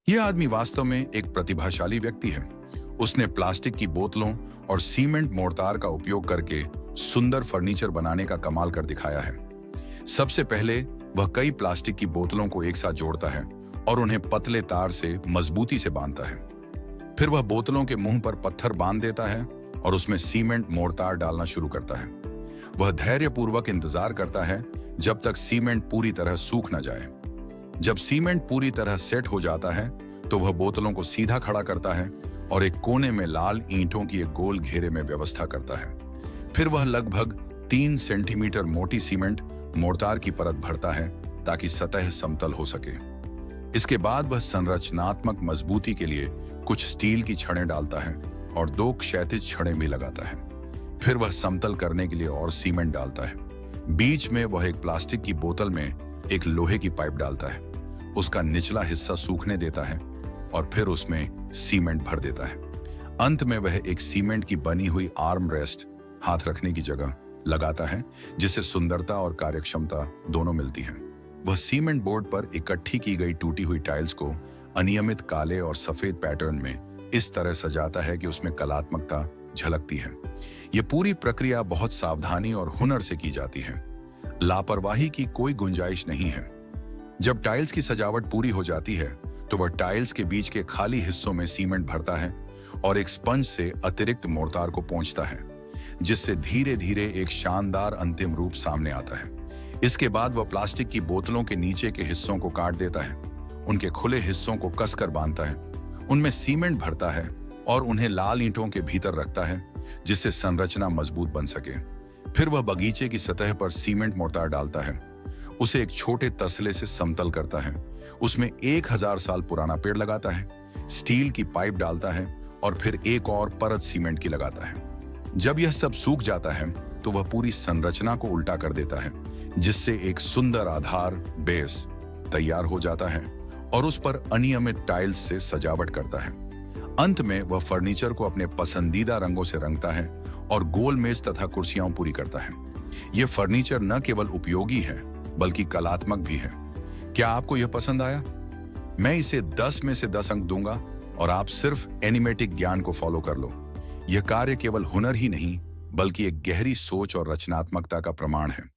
यह आदमी वास्तव में एक प्रतिभाशाली व्यक्ति है। उसने प्लास्टिक की बोतलों और सीमेंट मोर्टार का उपयोग करके सुंदर फर्नीचर बनाने का कमाल कर दिखाया है। सबसे पहले वह कई प्लास्टिक की बोतलों को एक साथ जोड़ता है और उन्हें पतले तार से मजबूती से बांधता है। फिर वह बोतलों के मुंह पर पत्थर बांध देता है और उसमें सीमेंट मोर्टार डालना शुरू करता है। वह धैर्यपूर्वक इंतजार करता है जब तक सीमेंट पूरी तरह सूख न जाए। जब सीमेंट पूरी तरह सेट हो जाता है तो वह बोतलों को सीधा खड़ा करता है और एक कोने में लाल ईंटों की एक गोल घेरे में व्यवस्था करता है। फिर वह लगभग 3 सेंटीमीटर मोटी सीमेंट मोर्टार की परत भरता है ताकि सतह समतल हो सके। इसके बाद वह संरचनात्मक मजबूती के लिए कुछ स्टील की छड़ें डालता है और 2 क्षैतिज छड़ें भी लगाता है। फिर वह समतल करने के लिए और सीमेंट डालता है। बीच में वह एक प्लास्टिक की बोतल में एक लोहे की पाइप डालता है, उसका निचला हिस्सा सूखने देता है और फिर उसमें सीमेंट भर देता है। अंत में वह एक सीमेंट की बनी हुई आर्म रेस्ट, हाथ रखने की जगह, लगाता है जिससे सुंदरता और कार्यक्षमता दोनों मिलती हैं। वह सीमेंट बोर्ड पर इकट्ठी की गई टूटी हुई टाइल्स को अनियमित काले और सफेद पैटर्न में इस तरह सजाता है कि उसमें कलात्मकता झलकती है। यह पूरी प्रक्रिया बहुत सावधानी और हुनर से की जाती है। लापरवाही की कोई गुंजाइश नहीं है। जब टाइल्स की सजावट पूरी हो जाती है तो वह टाइल्स के बीच के खाली हिस्सों में सीमेंट भरता है और एक स्पंज से अतिरिक्त मोर्टार को पोंछता है, जिससे धीरे धीरे एक शानदार अंतिम रूप सामने आता है। इसके बाद वह प्लास्टिक की बोतलों के नीचे के हिस्सों को काट देता है, उनके खुले हिस्सों को कसकर बांधता है, उनमें सीमेंट भरता है और उन्हें लाल ईंटों के भीतर रखता है जिससे संरचना मजबूत बन सके। फिर वह बगीचे की सतह पर सीमेंट मोर्टार डालता है, उसे एक छोटे तसले से समतल करता है, उसमें 1000 साल पुराना पेड़ लगाता है, स्टील की पाइप डालता है और फिर एक और परत सीमेंट की लगाता है। जब यह सब सूख जाता है तो वह पूरी संरचना को उल्टा कर देता है, जिससे एक सुंदर आधार बेस तैयार हो जाता है और उस पर अनियमित टाइल्स से सजावट करता है। अंत में वह फर्नीचर को अपने पसंदीदा रंगों से रंगता है और गोल मेज तथा कुर्सियां पूरी करता है। यह फर्नीचर न केवल उपयोगी है बल्कि कलात्मक भी है। क्या आपको यह पसंद आया? मैं इसे 10 में से 10 अंक दूंगा और आप सिर्फ एनिमेटिक ज्ञान को फॉलो कर लो। यह कार्य केवल हुनर ही नहीं बल्कि एक गहरी सोच और रचनात्मकता का प्रमाण है।